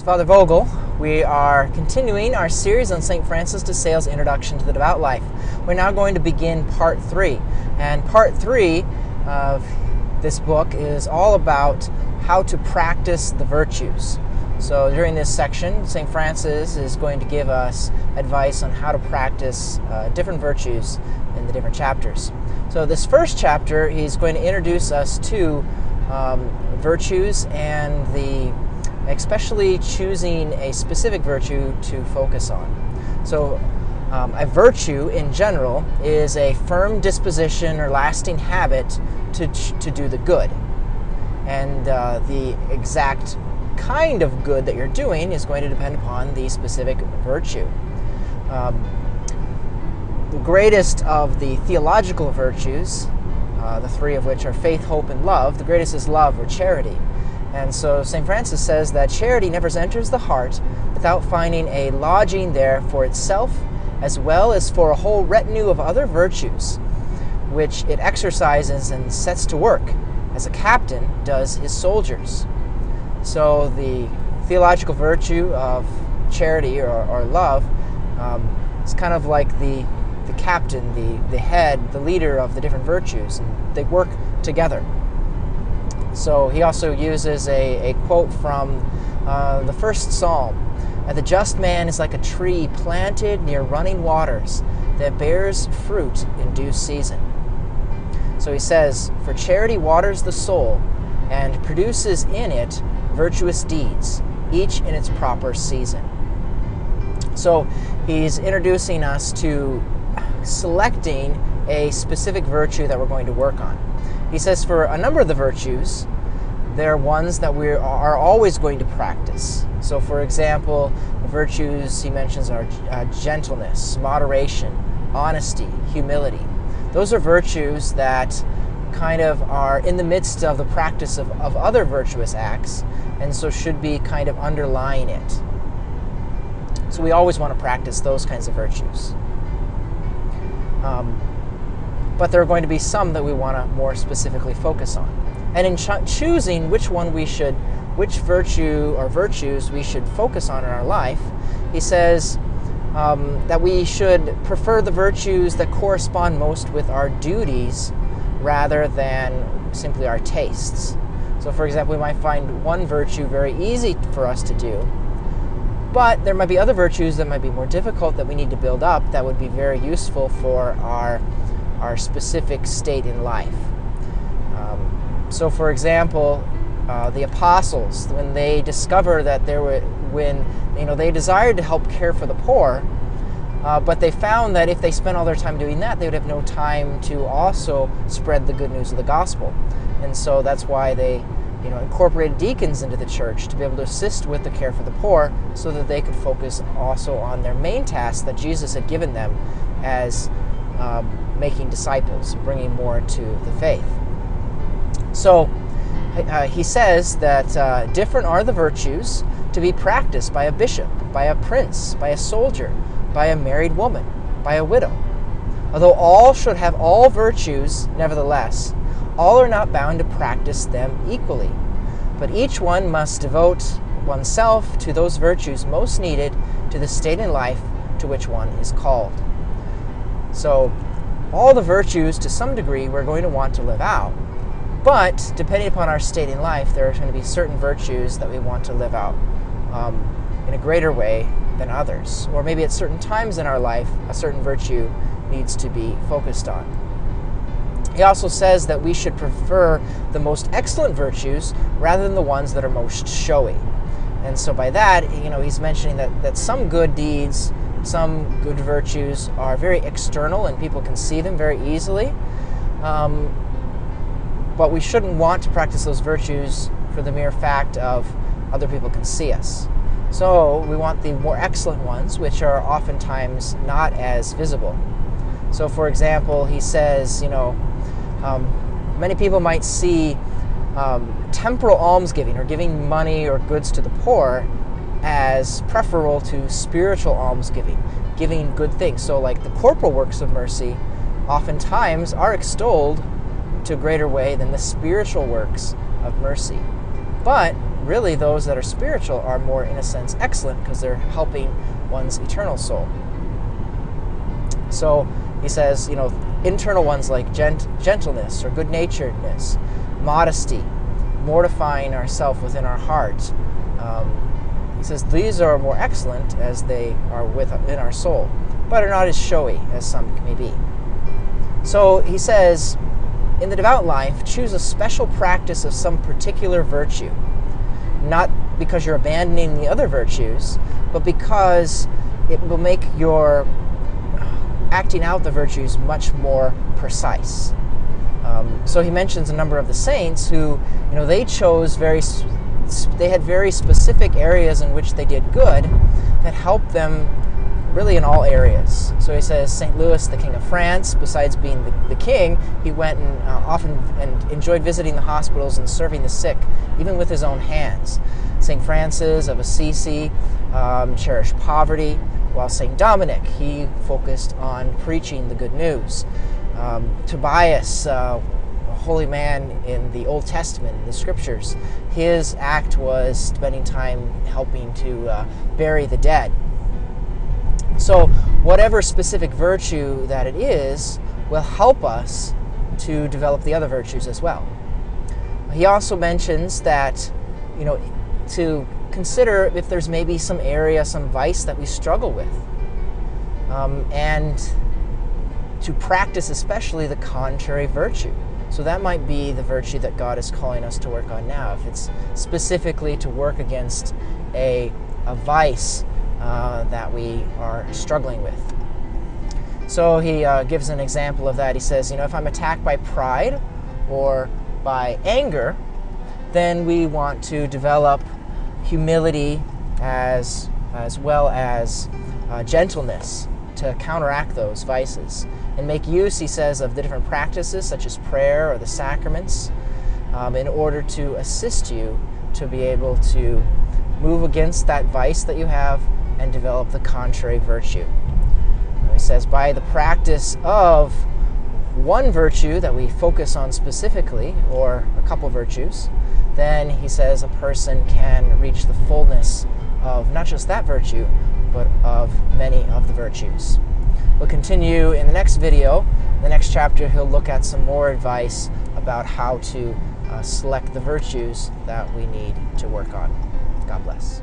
Father Vogel. We are continuing our series on St. Francis de Sales' Introduction to the Devout Life. We're now going to begin Part 3. And Part 3 of this book is all about how to practice the virtues. So during this section, St. Francis is going to give us advice on how to practice different virtues in the different chapters. So this first chapter, he's going to introduce us to virtues and especially choosing a specific virtue to focus on. So a virtue in general is a firm disposition or lasting habit to do the good. And the exact kind of good that you're doing is going to depend upon the specific virtue. The greatest of the theological virtues, the three of which are faith, hope, and love, the greatest is love or charity. And so St. Francis says that charity never enters the heart without finding a lodging there for itself, as well as for a whole retinue of other virtues, which it exercises and sets to work, as a captain does his soldiers. So the theological virtue of charity or love is kind of like the captain, the head, the leader of the different virtues, and they work together. So he also uses a quote from the first psalm. The just man is like a tree planted near running waters that bears fruit in due season. So he says, for charity waters the soul and produces in it virtuous deeds, each in its proper season. So he's introducing us to selecting a specific virtue that we're going to work on. He says for a number of the virtues, they're ones that we are always going to practice. So for example, the virtues he mentions are gentleness, moderation, honesty, humility. Those are virtues that kind of are in the midst of the practice of other virtuous acts, and so should be kind of underlying it. So we always want to practice those kinds of virtues. But there are going to be some that we want to more specifically focus on. And in choosing which virtue or virtues we should focus on in our life, he says that we should prefer the virtues that correspond most with our duties rather than simply our tastes. So for example, we might find one virtue very easy for us to do, but there might be other virtues that might be more difficult that we need to build up that would be very useful for our specific state in life. So for example, the apostles, when they discovered that they desired to help care for the poor, but they found that if they spent all their time doing that, they would have no time to also spread the good news of the gospel. And so that's why they incorporated deacons into the church to be able to assist with the care for the poor, so that they could focus also on their main task that Jesus had given them as making disciples, bringing more to the faith. So he says that different are the virtues to be practiced by a bishop, by a prince, by a soldier, by a married woman, by a widow. Although all should have all virtues, nevertheless, all are not bound to practice them equally, but each one must devote oneself to those virtues most needed to the state in life to which one is called. So all the virtues, to some degree, we're going to want to live out. But depending upon our state in life, there are going to be certain virtues that we want to live out in a greater way than others. Or maybe at certain times in our life, a certain virtue needs to be focused on. He also says that we should prefer the most excellent virtues rather than the ones that are most showy. And so by that, he's mentioning that some good deeds, some good virtues are very external and people can see them very easily. But we shouldn't want to practice those virtues for the mere fact of other people can see us. So we want the more excellent ones, which are oftentimes not as visible. So for example, he says, many people might see temporal almsgiving or giving money or goods to the poor as preferable to spiritual almsgiving, giving good things. So like the corporal works of mercy oftentimes are extolled to a greater way than the spiritual works of mercy. But really, those that are spiritual are more, in a sense, excellent because they're helping one's eternal soul. So he says, internal ones like gentleness or good-naturedness, modesty, mortifying ourselves within our heart. He says these are more excellent as they are within our soul, but are not as showy as some may be. So he says, in the devout life, choose a special practice of some particular virtue, not because you're abandoning the other virtues, but because it will make your acting out the virtues much more precise. So he mentions a number of the saints who, they chose they had very specific areas in which they did good that helped them really in all areas. So he says St. Louis, the King of France, besides being the king, he went and often enjoyed visiting the hospitals and serving the sick, even with his own hands. St. Francis of Assisi cherished poverty, while St. Dominic, he focused on preaching the good news. Tobias, a holy man in the Old Testament, in the Scriptures, his act was spending time helping to bury the dead. So whatever specific virtue that it is will help us to develop the other virtues as well. He also mentions that, to consider if there's maybe some area, some vice that we struggle with, and to practice especially the contrary virtue. So that might be the virtue that God is calling us to work on now, if it's specifically to work against a vice that we are struggling with. So he gives an example of that. He says, if I'm attacked by pride or by anger, then we want to develop humility as well as gentleness to counteract those vices, and make use, he says, of the different practices such as prayer or the sacraments in order to assist you to be able to move against that vice that you have and develop the contrary virtue. And he says by the practice of one virtue that we focus on specifically, or a couple virtues, then he says a person can reach the fullness of not just that virtue, but of many of the virtues. We'll continue in the next video. In the next chapter, he'll look at some more advice about how to select the virtues that we need to work on. God bless.